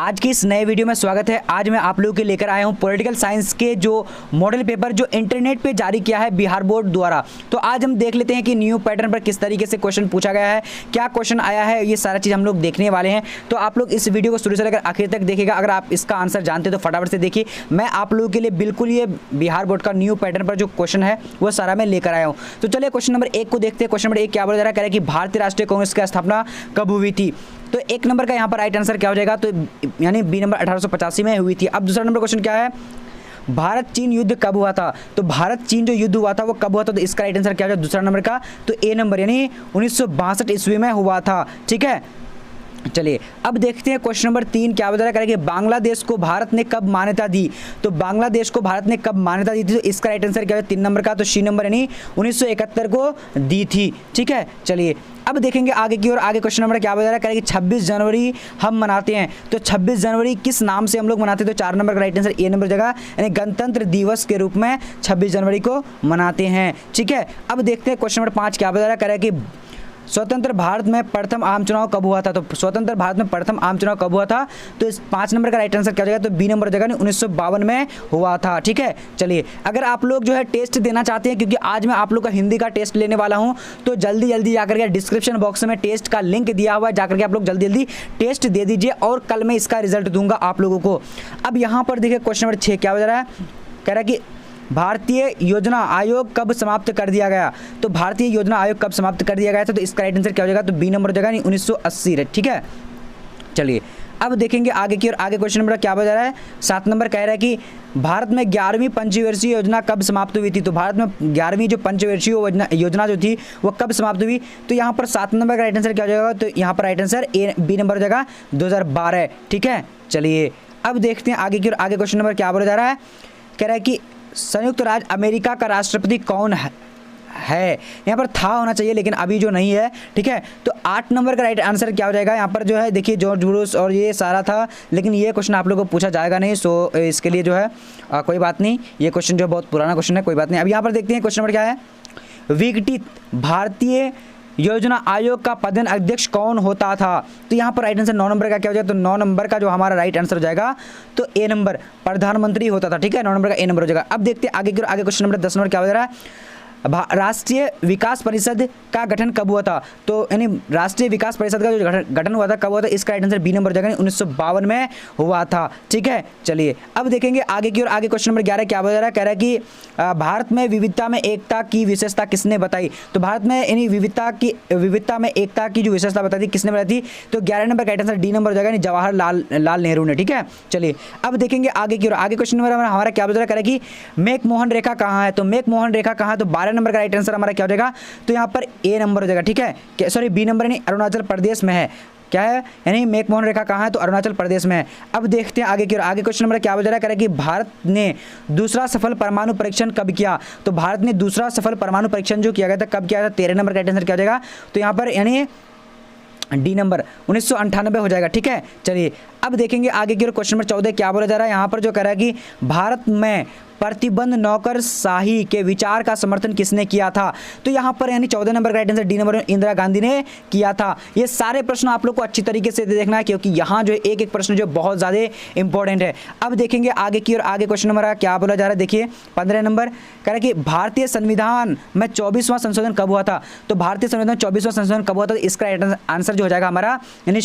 आज की इस नए वीडियो में स्वागत है। आज मैं आप लोगों के लेकर आया हूं पॉलिटिकल साइंस के जो मॉडल पेपर जो इंटरनेट पे जारी किया है बिहार बोर्ड द्वारा। तो आज हम देख लेते हैं कि न्यू पैटर्न पर किस तरीके से क्वेश्चन पूछा गया है, क्या क्वेश्चन आया है, ये सारा चीज़ हम लोग देखने वाले हैं। तो आप लोग इस वीडियो को शुरू से लेकर आखिर तक देखिएगा। अगर आप इसका आंसर जानते हैं तो फटाफट से देखिए। मैं आप लोगों के लिए बिल्कुल ये बिहार बोर्ड का न्यू पैटर्न पर जो क्वेश्चन है वो सारा मैं लेकर आया हूँ। तो चलिए क्वेश्चन नंबर 1 को देखते हैं। क्वेश्चन नंबर 1 क्या बोला जा रहा है, कह रहा है कि भारतीय राष्ट्रीय कांग्रेस की स्थापना कब हुई थी। तो 1 नंबर का यहाँ पर राइट आंसर क्या हो जाएगा, तो यानी बी नंबर 1885 में हुई थी। अब दूसरा नंबर क्वेश्चन क्या है, भारत चीन युद्ध कब हुआ था। तो भारत चीन जो युद्ध हुआ था वो कब हुआ था, तो इसका राइट आंसर क्या हो जाएगा दूसरा नंबर का, तो ए नंबर यानी 1962 ईस्वी में हुआ था। ठीक है, चलिए अब देखते हैं क्वेश्चन नंबर 3 क्या बता रहा है कि बांग्लादेश को भारत ने कब मान्यता दी। तो बांग्लादेश को भारत ने कब मान्यता दी थी, तो इसका राइट आंसर क्या है 3 नंबर का, तो सी नंबर यानी 1971 को दी थी। ठीक है, चलिए अब देखेंगे आगे की ओर। आगे क्वेश्चन नंबर क्या बता रहा है कि 26 जनवरी हम मनाते हैं। तो 26 जनवरी किस नाम से हम लोग मनाते हैं, तो 4 नंबर का राइट आंसर ए नंबर जगह, यानी गणतंत्र दिवस के रूप में 26 जनवरी को मनाते हैं। ठीक है, अब देखते हैं क्वेश्चन नंबर 5 क्या बता रहा है कि स्वतंत्र भारत में प्रथम आम चुनाव कब हुआ था। तो स्वतंत्र भारत में प्रथम आम चुनाव कब हुआ था, तो इस 5 नंबर का राइट आंसर क्या हो जाएगा, तो बी नंबर जगह 1952 में हुआ था। ठीक है, चलिए अगर आप लोग जो है टेस्ट देना चाहते हैं, क्योंकि आज मैं आप लोग का हिंदी का टेस्ट लेने वाला हूं, तो जल्दी जल्दी जाकर के डिस्क्रिप्शन बॉक्स में टेस्ट का लिंक दिया हुआ है, जाकर के आप लोग जल्दी जल्दी टेस्ट दे दीजिए और कल मैं इसका रिजल्ट दूंगा आप लोगों को। अब यहाँ पर देखिए क्वेश्चन नंबर 6 क्या हो रहा है, कह रहा है कि भारतीय योजना आयोग कब समाप्त कर दिया गया। तो भारतीय योजना आयोग कब समाप्त कर दिया गया था, तो इसका राइट आंसर क्या हो जाएगा, तो बी नंबर जगह 1980। ठीक है, चलिए अब देखेंगे आगे की और आगे क्वेश्चन नंबर क्या बता रहा है 7 नंबर कह रहा है कि भारत में 11वीं पंचवर्षीय योजना कब समाप्त हुई थी। तो भारत में 11वीं जो पंचवर्षीय योजना जो थी वो कब समाप्त हुई, तो यहाँ पर 7 नंबर का राइट आंसर क्या हो जाएगा, तो यहाँ पर right answer A B number जगह 2012। ठीक है, चलिए अब देखते हैं आगे की और आगे क्वेश्चन नंबर क्या बोला जा रहा है, कह रहा है कि संयुक्त राज्य अमेरिका का राष्ट्रपति कौन है। यहाँ पर था होना चाहिए लेकिन अभी जो नहीं है। ठीक है, तो 8 नंबर का राइट आंसर क्या हो जाएगा, यहाँ पर जो है देखिए जॉर्ज बुश और ये सारा था, लेकिन ये क्वेश्चन आप लोगों को पूछा जाएगा नहीं। सो इसके लिए जो है कोई बात नहीं, ये क्वेश्चन जो बहुत पुराना क्वेश्चन है, कोई बात नहीं। अब यहाँ पर देखते हैं क्वेश्चन नंबर क्या है, विघटित भारतीय योजना आयोग का पदेन अध्यक्ष कौन होता था। तो यहाँ पर राइट आंसर 9 नंबर का क्या हो जाएगा, तो 9 नंबर का जो हमारा राइट आंसर हो जाएगा, तो ए नंबर प्रधानमंत्री होता था। ठीक है, 9 नंबर का ए नंबर हो जाएगा। अब देखते हैं आगे की आगे क्वेश्चन नंबर 10 नंबर क्या हो रहा है, राष्ट्रीय विकास परिषद का गठन कब हुआ था। तो यानी राष्ट्रीय विकास परिषद का जो गठन हुआ था कब हुआ था, इसका राइट आंसर बी नंबर जगह 1952 में हुआ था। ठीक है, चलिए अब देखेंगे आगे की और आगे क्वेश्चन नंबर 11 क्या बता रहा है, कह रहा है कि भारत में विविधता में एकता की विशेषता किसने बताई। तो भारत में यानी विविधता में एकता की जो विशेषता बताई थी किसने बताई थी, तो 11 नंबर का राइट आंसर डी नंबर जगह जवाहरलाल नेहरू ने। ठीक है, चलिए अब देखेंगे आगे की और आगे क्वेश्चन नंबर हमारा क्या बता रहा है, कह रहा है कि मेक मोहन रेखा कहाँ है। तो मेक मोहन रेखा कहाँ है, तो 12 नंबर का राइट आंसर हमारा क्या हो जाएगा, तो यहाँ पर ए नंबर हो जाएगा। ठीक है, सॉरी बी नंबर यानी अरुणाचल प्रदेश में है। क्या है, यानी मेक मोहन रेखा कहाँ है, तो अरुणाचल प्रदेश में है। अब देखते हैं आगे की और आगे क्वेश्चन नंबर क्या बता रहा है, कह रहा है कि भारत ने दूसरा सफल परमाणु परीक्षण कब किया। तो भारत ने दूसरा सफल परमाणु परीक्षण जो किया गया था कब किया था, 13 नंबर का राइट आंसर क्या हो जाएगा, तो यहाँ पर यानी डी नंबर 1998 हो जाएगा। ठीक है, चलिए अब देखेंगे आगे की ओर क्वेश्चन नंबर 14 क्या बोला जा रहा है, यहाँ पर जो कह रहा है कि भारत में प्रतिबंध नौकरशाही के विचार का समर्थन किसने किया था। तो यहाँ पर यानी 14 नंबर का right answer D number Indira Gandhi ने किया था। ये सारे प्रश्न आप लोग को अच्छी तरीके से देखना है, क्योंकि यहाँ जो एक एक प्रश्न जो बहुत ज़्यादा इंपॉर्टेंट है। अब देखेंगे आगे की और आगे क्वेश्चन नंबर क्या बोला जा रहा है, देखिए 15 नंबर कह रहा है कि भारतीय संविधान में 24वां संशोधन कब हुआ था। तो भारतीय संविधान 24वां संशोधन कब हुआ था, इसका आंसर जो हो जाएगा हमारा यानी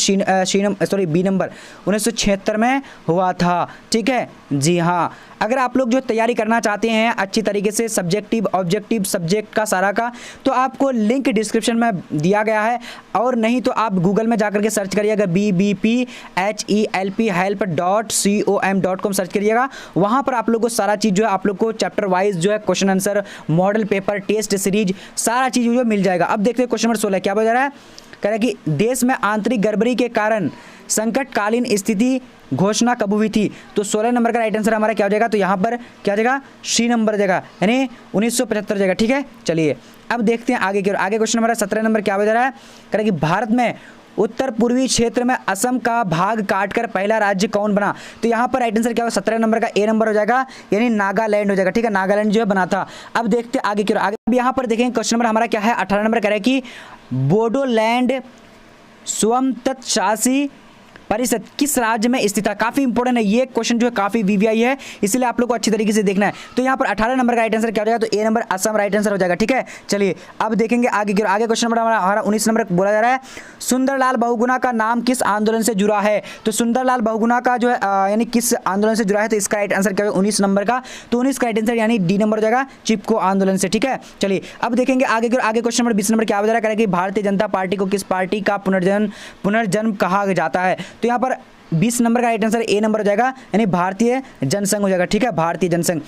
बी नंबर 1976 में हुआ था। ठीक है, जी हाँ, अगर आप लोग जो तैयारी करना चाहते हैं अच्छी तरीके से सब्जेक्टिव ऑब्जेक्टिव सब्जेक्ट का सारा का, तो आपको लिंक डिस्क्रिप्शन में दिया गया है, और नहीं तो आप गूगल में जाकर के सर्च करिएगा BBPHELP.com सर्च करिएगा। वहाँ पर आप लोग को सारा चीज़ जो है आप लोग को चैप्टर वाइज जो है question answer model paper test series सारा चीज़ जो मिल जाएगा। अब देखते हैं क्वेश्चन नंबर 16 क्या बता रहा है, कह रहा है कि देश में आंतरिक गड़बड़ी के कारण संकटकालीन स्थिति घोषणा कब हुई थी। तो 16 नंबर का राइट आंसर हमारा क्या हो जाएगा, तो यहाँ पर क्या हो जाएगा, सी नंबर जाएगा यानी 1975 जाएगा। ठीक है, चलिए अब देखते हैं आगे की ओर आगे क्वेश्चन हमारा 17 नंबर क्या बता रहा है, कह रहा है कि भारत में उत्तर पूर्वी क्षेत्र में असम का भाग काटकर पहला राज्य कौन बना। तो यहाँ पर राइट आंसर क्या होगा, 17 नंबर का ए नंबर हो जाएगा यानी नागालैंड हो जाएगा। ठीक है, नागालैंड जो है बना था। अब देखते हैं आगे की ओर आगे, अब यहाँ पर देखेंगे क्वेश्चन नंबर हमारा क्या है 18 नंबर कह रहा है कि बोडोलैंड स्वयं शासी परिषद किस राज्य में स्थित है? काफी इंपॉर्टेंट है ये क्वेश्चन, जो है काफी वीवीआई है, इसलिए आप लोग को अच्छी तरीके से देखना है। तो यहाँ पर 18 नंबर का राइट आंसर क्या हो जाएगा? तो ए नंबर असम राइट आंसर हो जाएगा। ठीक है, चलिए अब देखेंगे आगे की ओर। आगे क्वेश्चन नंबर हमारा 19 नंबर बोला जा रहा है, सुंदरलाल बहुगुणा का नाम किस आंदोलन से जुड़ा है? तो सुंदरलाल बहुगुणा का जो है यानी किस आंदोलन से जुड़ा है? तो इसका राइट आंसर क्या होगा? 19 नंबर का। तो 19 का राइट आंसर यानी डी नंबर हो जाएगा, चिपको आंदोलन से। ठीक है, चलिए अब देखेंगे आगे की ओर। आगे क्वेश्चन नंबर 20 नंबर क्या बता रहा है कि भारतीय जनता पार्टी को किस पार्टी का पुनर्जन्म कहा जाता है? तो यहाँ पर 20 नंबर का राइट आंसर ए नंबर हो जाएगा, यानी भारतीय जनसंघ हो जाएगा। ठीक है, भारतीय जनसंघ।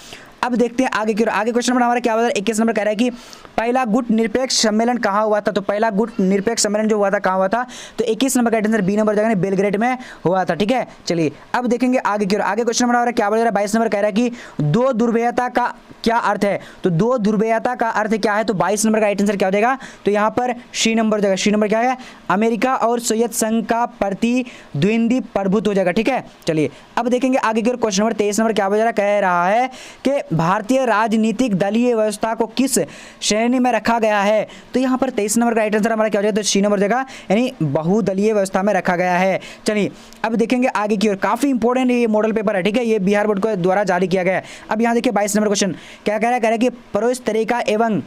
अब देखते हैं आगे की ओर। आगे क्वेश्चन नंबर हमारा क्या बता, 21 नंबर कह रहा है कि पहला गुट निरपेक्ष सम्मेलन कहाँ हुआ था? तो पहला गुट निरपेक्ष सम्मेलन जो हुआ था कहाँ हुआ था? तो 21 नंबर का आंसर बी नंबर जाएगा, बेलग्रेड में हुआ था। ठीक है, चलिए अब देखेंगे आगे की ओर। आगे क्वेश्चन नंबर हमारा क्या बता रहा है, 22 नंबर कह रहा है कि दो ध्रुवीयता का क्या अर्थ है? तो दो ध्रुवीयता का अर्थ क्या है? तो 22 नंबर का राइट आंसर क्या हो जाएगा? तो यहाँ पर सी नंबर हो जाएगा। सी नंबर क्या है? अमेरिका और सोवियत संघ का प्रतिद्वंदी प्रभुत्व हो जाएगा। ठीक है, चलिए अब देखेंगे आगे की ओर। क्वेश्चन नंबर 23 नंबर क्या बता कह रहा है कि भारतीय राजनीतिक दलीय व्यवस्था को किस श्रेणी में रखा गया है? तो यहाँ पर 23 नंबर का राइट आंसर हमारा क्या हो जाएगा? तो सी नंबर जगह, यानी बहुदलीय व्यवस्था में रखा गया है। चलिए अब देखेंगे आगे की ओर। काफी इंपॉर्टेंट ये मॉडल पेपर है। ठीक है, ये बिहार बोर्ड के द्वारा जारी किया गया है। अब यहाँ देखिए 22 नंबर क्वेश्चन क्या कह रहा है कि परोस तरीका एवं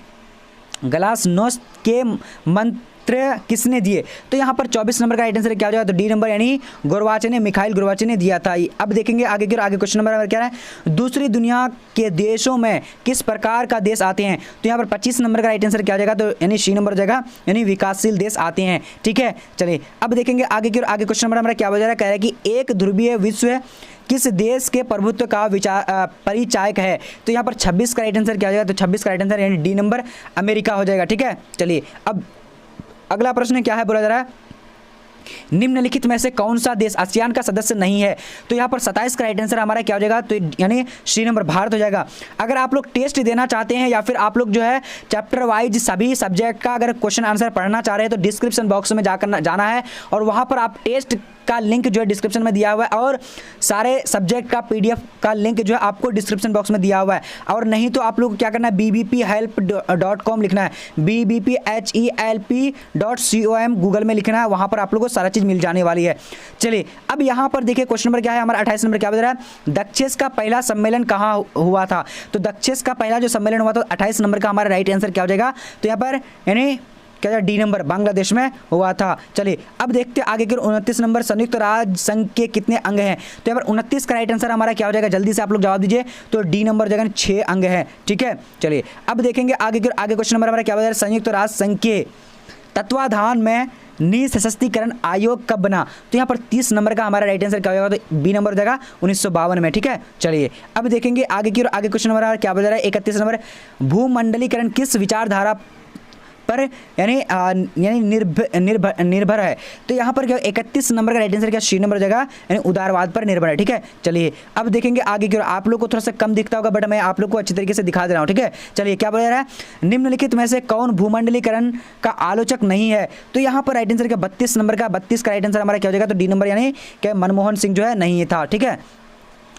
गलासनोस के मंत्र किसने दिए? तो यहाँ पर 24 नंबर का राइट आंसर क्या हो जाएगा? तो डी नंबर, यानी गोरबाचे ने, मिखाइल गोरबाचे ने दिया था। अब देखेंगे आगे की ओर। आगे क्वेश्चन नंबर क्या है, दूसरी दुनिया के देशों में किस प्रकार का देश आते हैं? तो यहाँ पर 25 नंबर का राइट आंसर क्या हो जाएगा? तो यानी सी नंबर हो जाएगा, यानी विकासशील देश आते हैं। ठीक है, चलिए अब देखेंगे आगे की ओर। आगे क्वेश्चन नंबर हमारा क्या बता रहा है, कह रहा है कि एक ध्रुवीय विश्व किस देश के प्रभुत्व का परिचायक है? तो यहाँ पर 26 का राइट आंसर क्या हो जाएगा? तो 26 का राइट आंसर यानी डी नंबर, अमेरिका हो जाएगा। ठीक है, चलिए अब अगला प्रश्न क्या है, बोला जा रहा है निम्नलिखित में से कौन सा देश आसियान का सदस्य नहीं है? तो यहाँ पर 27 का राइट आंसर हमारा क्या हो जाएगा? तो यानी सी नंबर, भारत हो जाएगा। अगर आप लोग टेस्ट देना चाहते हैं या फिर आप लोग जो है चैप्टर वाइज सभी सब्जेक्ट का अगर क्वेश्चन आंसर पढ़ना चाह रहे हैं तो डिस्क्रिप्शन बॉक्स में जाकर जाना है और वहाँ पर आप टेस्ट का लिंक जो है डिस्क्रिप्शन में दिया हुआ है और सारे सब्जेक्ट का पीडीएफ का लिंक जो है आपको डिस्क्रिप्शन बॉक्स में दिया हुआ है। और नहीं तो आप लोग क्या करना है, bbphelp.com लिखना है, bbphelp.com गूगल में लिखना है, वहाँ पर आप लोगों को सारा चीज़ मिल जाने वाली है। चलिए अब यहाँ पर देखिए क्वेश्चन नंबर क्या है हमारा 28 नंबर क्या बता रहा है, दक्षेस का पहला सम्मेलन कहाँ हुआ था? तो दक्षेस का पहला जो सम्मेलन हुआ था 28 नंबर का हमारा राइट आंसर क्या हो जाएगा? तो यहाँ पर यानी क्या डी नंबर, बांग्लादेश में हुआ था। चलिए अब देखते हैं आगे के 29 नंबर, संयुक्त राज्य संघ के कितने अंग हैं? तो यहाँ पर 29 का राइट आंसर हमारा क्या हो जाएगा? जल्दी से आप लोग जवाब दीजिए। तो डी नंबर जगह 6 अंग हैं। ठीक है, चलिए अब देखेंगे आगे क्वेश्चन नंबर हमारा क्या बता रहा है, संयुक्त राष्ट्र संघ के तत्वाधान में निःशस्त्रीकरण आयोग कब बना? तो यहाँ पर 30 नंबर का हमारा राइट आंसर क्या होगा? तो बी नंबर हो जाएगा 1952 में। ठीक है, चलिए अब देखेंगे आगे क्वेश्चन नंबर क्या बता रहा है 31 नंबर, भूमंडलीकरण किस विचारधारा पर यानी निर्भर है? तो यहाँ पर क्या 31 नंबर का राइट आंसर क्या सी नंबर हो जाएगा, यानी उदारवाद पर निर्भर है। ठीक है, चलिए अब देखेंगे आगे की ओर। आप लोग को थोड़ा सा कम दिखता होगा बट मैं आप लोग को अच्छी तरीके से दिखा दे रहा हूँ। ठीक है, चलिए क्या बोल रहा है, निम्नलिखित में से कौन भूमंडलीकरण का आलोचक नहीं है? तो यहाँ पर राइट आंसर क्या 32 नंबर का, 32 का राइट आंसर हमारा क्या हो जाएगा? तो डी नंबर, यानी क्या मनमोहन सिंह जो है नहीं था। ठीक है,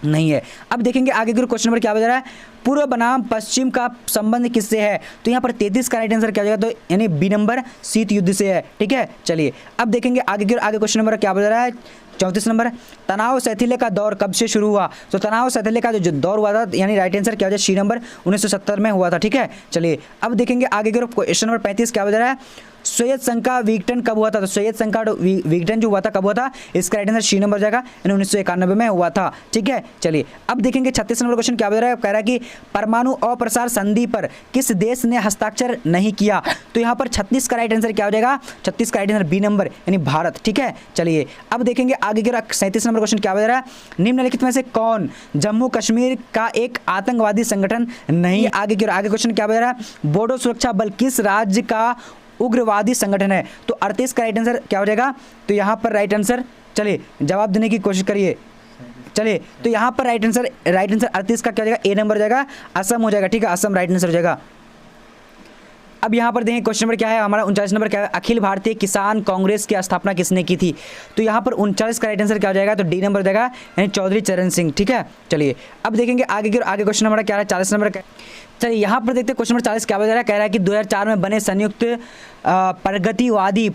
नहीं है। अब देखेंगे आगे के क्वेश्चन नंबर क्या बता रहा है, पूर्व बनाम पश्चिम का संबंध किससे है? तो यहाँ पर 33 का राइट आंसर क्या हो जाएगा? तो यानी बी नंबर, शीत युद्ध से है। ठीक है, चलिए अब देखेंगे आगे क्वेश्चन नंबर क्या बता रहा है 34 नंबर, तनाव शैथिल्य का दौर कब से शुरू हुआ? तो तनाव शैथिल्य का जो दौर हुआ था यानी राइट आंसर क्या हो जाए सी नंबर 1970 में हुआ था। ठीक है, चलिए अब देखेंगे आगे क्वेश्चन नंबर 35 क्या बता रहा है, सोवियत संघ का विघटन कब हुआ था? तो सोवियत संघ का विघटन जो हुआ था कब हुआ था? इसका राइट आंसर सी नंबर जाएगा, यानी 1991 में हुआ था। ठीक है, चलिए अब देखेंगे 36 नंबर क्वेश्चन क्या बता रहा है, कह रहा है कि परमाणु अप्रसार संधि पर किस देश ने हस्ताक्षर नहीं किया? तो यहाँ पर 36 का राइट आंसर क्या हो जाएगा? 36 का राइट आंसर बी नंबर, यानी भारत। ठीक है, चलिए अब देखेंगे आगे 37 नंबर क्वेश्चन क्या बता रहा है, निम्नलिखित में से कौन जम्मू कश्मीर का एक आतंकवादी संगठन नहीं? आगे क्वेश्चन क्या बता रहा है, बोडो सुरक्षा बल किस राज्य का उग्रवादी संगठन है? तो 38 का राइट आंसर क्या हो जाएगा? तो यहाँ पर राइट आंसर, चलिए जवाब देने की कोशिश करिए। चलिए तो यहाँ पर राइट आंसर 38 का क्या हो जाएगा? ए नंबर हो जाएगा, असम हो जाएगा। ठीक है, असम राइट आंसर हो जाएगा। अब यहाँ पर देखें क्वेश्चन नंबर क्या है हमारा 39 नंबर क्या है, अखिल भारतीय किसान कांग्रेस की स्थापना किसने की थी? तो यहाँ पर 39 का राइट आंसर क्या हो जाएगा? तो डी नंबर हो जाएगा, यानी चौधरी चरण सिंह। ठीक है, चलिए अब देखेंगे आगे क्वेश्चन नंबर क्या है 40 नंबर का। चलिए यहाँ पर देखते हैं क्वेश्चन नंबर 40 क्या बता रहा है, कह रहा है कि 2004 में बने संयुक्त प्रगतिवादी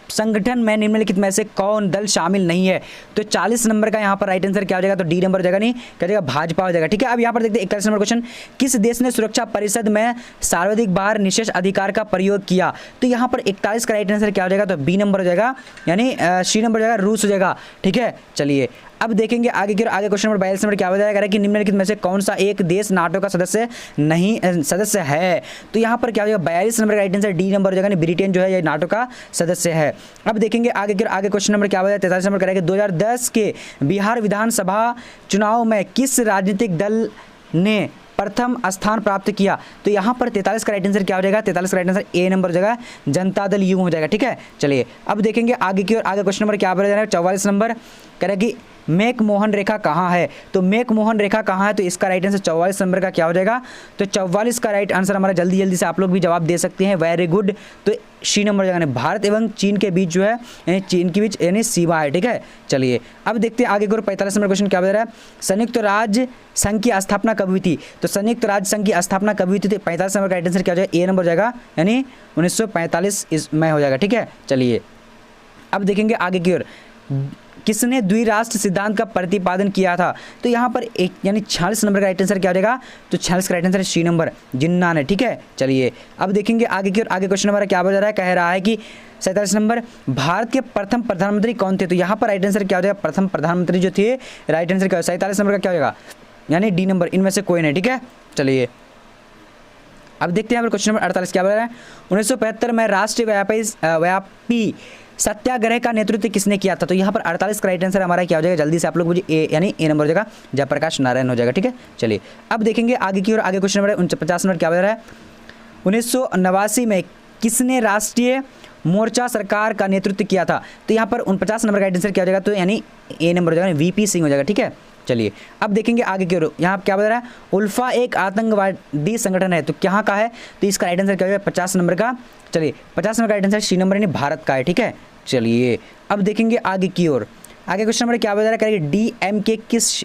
संगठन में निम्नलिखित में से कौन दल शामिल नहीं है? तो 40 नंबर का यहाँ पर राइट आंसर क्या हो जाएगा? तो डी नंबर हो जाएगा, नहीं क्या जाएगा, भाजपा हो जाएगा। ठीक है, अब यहाँ पर देखते हैं 41 नंबर क्वेश्चन, किस देश ने सुरक्षा परिषद में सर्वाधिक बार निषेध अधिकार का प्रयोग किया? तो यहाँ पर 41 का राइट आंसर क्या हो जाएगा? तो बी नंबर हो जाएगा, यानी सी नंबर हो जाएगा, रूस हो जाएगा। ठीक है, चलिए अब देखेंगे आगे की ओर। आगे क्वेश्चन नंबर 42 नंबर क्या हो जाएगा कि निम्नलिखित में से कौन सा एक देश नाटो का सदस्य है? तो यहाँ पर क्या हो जाएगा? 42 नंबर का राइट आंसर डी नंबर हो जाएगा, ब्रिटेन जो है ये नाटो का सदस्य है। अब देखेंगे आगे की ओर। आगे क्वेश्चन नंबर क्या हो जाएगा? 43 नंबर करेंगे 2010 के बिहार विधानसभा चुनाव में किस राजनीतिक दल ने प्रथम स्थान प्राप्त किया? तो यहाँ पर 43 का राइट आंसर क्या हो जाएगा? 43 का राइट आंसर ए नंबर हो जाएगा, जनता दल यू हो जाएगा। ठीक है, चलिए अब देखेंगे आगे की ओर। आगे क्वेश्चन नंबर क्या हो जाएगा? 44 नंबर करेगी मेक मोहन रेखा कहाँ है? तो मेक मोहन रेखा कहाँ है? तो इसका राइट आंसर 44 नंबर का क्या हो जाएगा? तो 44 का राइट आंसर हमारा जल्दी से आप लोग भी जवाब दे सकते हैं, वेरी गुड। तो सी नंबर हो जाएगा, भारत एवं चीन के बीच जो है, यानी चीन के बीच यानी सीमा है। ठीक है, चलिए अब देखते हैं आगे की ओर। 45 नंबर क्वेश्चन क्या बता रहा है? संयुक्त राज्य संघ की स्थापना कब हुई थी? तो संयुक्त राज्य संघ की स्थापना कब हुई थी? 45 नंबर का राइट आंसर क्या हो जाएगा? ए नंबर हो जाएगा, यानी 1945 में हो जाएगा। ठीक है, चलिए अब देखेंगे आगे की ओर। किसने द्विराष्ट्र सिद्धांत का प्रतिपादन किया था? तो यहाँ पर एक यानी 46 नंबर का राइट आंसर क्या हो जाएगा? तो 46 का राइट आंसर सी नंबर, जिन्ना ने। ठीक है, चलिए अब देखेंगे आगे की ओर। आगे क्वेश्चन नंबर क्या बता रहा है? कह रहा है कि 47 नंबर, भारत के प्रथम प्रधानमंत्री कौन थे? तो यहाँ पर राइट आंसर क्या हो जाएगा? प्रथम प्रधानमंत्री जो थे, राइट आंसर क्या हो? 47 नंबर का क्या हो जाएगा? यानी डी नंबर, इनमें से कोई नहीं। ठीक है, चलिए अब देखते हैं यहाँ पर क्वेश्चन नंबर 48 क्या बता रहा है? 1975 में राष्ट्रीय व्यापी सत्याग्रह का नेतृत्व किसने किया था? तो यहाँ पर 48 का राइट आंसर हमारा क्या हो जाएगा? जल्दी से आप लोग मुझे ए यानी ए नंबर हो जाएगा, जयप्रकाश नारायण हो जाएगा। ठीक है, चलिए अब देखेंगे आगे की ओर। आगे क्वेश्चन नंबर 49 नंबर क्या बता रहा है? 1989 में किसने राष्ट्रीय मोर्चा सरकार का नेतृत्व किया था? तो यहाँ पर 49 नंबर का राइट आंसर क्या हो जाएगा? तो यानी ए नंबर हो जाएगा, वीपी सिंह हो जाएगा। ठीक है, चलिए अब देखेंगे आगे की ओर। यहाँ क्या बता रहा है? उल्फा एक आतंकवादी संगठन है, तो कहाँ का है? तो इसका राइट आंसर क्या हो जाएगा? 50 नंबर का। चलिए 50 नंबर का राइट आंसर सी नंबर, यानी भारत का है। ठीक है, चलिए अब देखेंगे आगे की ओर। आगे क्वेश्चन नंबर क्या बता रहा है? DMK किस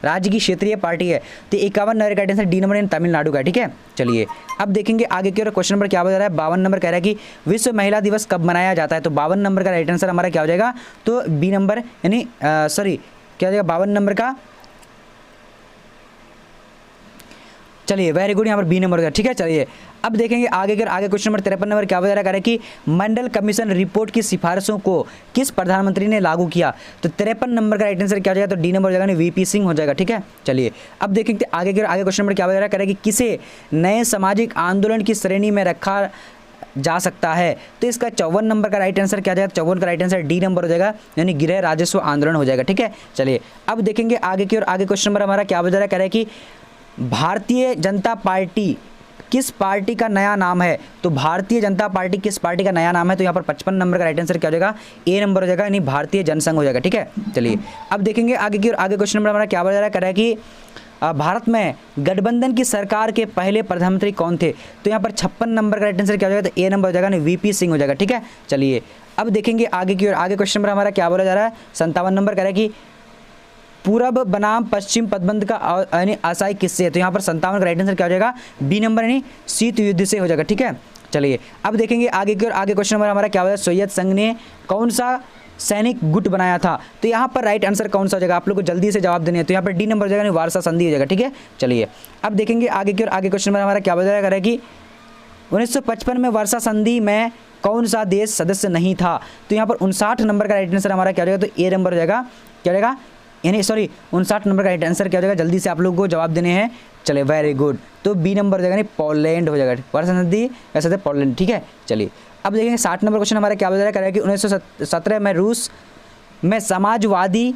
राज्य की क्षेत्रीय पार्टी है? तो 51 नंबर का राइट आंसर डी नंबर, यानी तमिलनाडु का। ठीक है, चलिए अब देखेंगे आगे की ओर। क्वेश्चन नंबर क्या बता रहा है? 52 नंबर कह रहा है कि विश्व महिला दिवस कब मनाया जाता है? तो 52 नंबर का राइट आंसर हमारा क्या हो जाएगा? तो बी नंबर, यानी सॉरी क्या हो जाएगा? 52 नंबर का, चलिए वेरी गुड, यहाँ पर बी नंबर हो गया। ठीक है, चलिए अब देखेंगे आगे के। आगे क्वेश्चन नंबर 53 नंबर क्या बता रहा है कि मंडल कमीशन रिपोर्ट की सिफारिशों को किस प्रधानमंत्री ने लागू किया? तो 53 नंबर का राइट आंसर क्या हो जाएगा? तो डी नंबर हो जाएगा, वीपी सिंह हो जाएगा। ठीक है, चलिए अब देखेंगे आगे के। आगे क्वेश्चन नंबर क्या बता रहा है कि किसे नए सामाजिक आंदोलन की श्रेणी में रखा जा सकता है? तो इसका 54 नंबर का राइट आंसर क्या जाएगा? 54 का राइट आंसर डी नंबर हो जाएगा, यानी गृह राजस्व आंदोलन हो जाएगा। ठीक है, चलिए अब देखेंगे आगे की ओर। आगे क्वेश्चन नंबर हमारा क्या बता रहा है? कह रहा है कि भारतीय जनता पार्टी किस पार्टी का नया नाम है? तो भारतीय जनता पार्टी किस पार्टी का नया नाम है? तो यहाँ पर 55 नंबर का राइट आंसर क्या हो जाएगा? ए नंबर हो जाएगा, यानी भारतीय जनसंघ हो जाएगा। ठीक है, चलिए अब देखेंगे आगे की ओर। आगे क्वेश्चन नंबर हमारा क्या बता रहा है? कह रहा है कि भारत में गठबंधन की सरकार के पहले प्रधानमंत्री कौन थे? तो यहाँ पर 56 नंबर का राइट आंसर क्या हो जाएगा? तो ए नंबर हो जाएगा, वीपी सिंह हो जाएगा। ठीक है, चलिए अब देखेंगे आगे की ओर। आगे क्वेश्चन नंबर हमारा क्या बोला जा रहा है? 57 नंबर कह रहा है कि पूरब बनाम पश्चिम तटबंध का यानी आशय किससे है? तो यहाँ पर 57 का राइट आंसर क्या हो जाएगा? बी नंबर, यानी शीत युद्ध से हो जाएगा। ठीक है, चलिए अब देखेंगे आगे की ओर। आगे क्वेश्चन नंबर हमारा क्या होगा? सोवियत संघ ने कौन सा सैनिक गुट बनाया था? तो यहाँ पर राइट आंसर कौन सा हो जाएगा? आप लोग को जल्दी से जवाब देने हैं, तो यहाँ पर डी नंबर हो जाएगा, वारसा संधि हो जाएगा। ठीक है, चलिए अब देखेंगे आगे की ओर। आगे क्वेश्चन नंबर हमारा क्या बता रहा है कि 1955 में वारसा संधि में कौन सा देश सदस्य नहीं था? तो यहाँ पर 59 नंबर का राइट आंसर हमारा क्या हो जाएगा? तो ए नंबर हो जाएगा, क्या हो जाएगा? यानी सॉरी 59 नंबर का राइट आंसर क्या हो जाएगा? जल्दी से आप लोगों को जवाब देने हैं। चलिए वेरी गुड, तो बी नंबर हो जाएगा, यानी पोलैंड हो जाएगा। वारसा संधि वैसे पोलैंड। ठीक है, चलिए अब देखेंगे 60 नंबर क्वेश्चन हमारा क्या बता रहा है कि 1917 में रूस में समाजवादी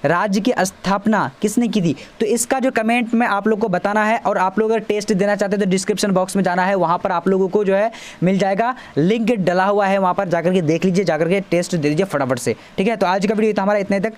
राज्य की स्थापना किसने की थी? तो इसका जो कमेंट में आप लोग को बताना है, और आप लोग अगर टेस्ट देना चाहते हैं तो डिस्क्रिप्शन बॉक्स में जाना है, वहाँ पर आप लोगों को जो है मिल जाएगा, लिंक डला हुआ है, वहाँ पर जाकर के देख लीजिए, जाकर के टेस्ट दे दीजिए फटाफट से। ठीक है, तो आज का वीडियो था हमारा इतने तक।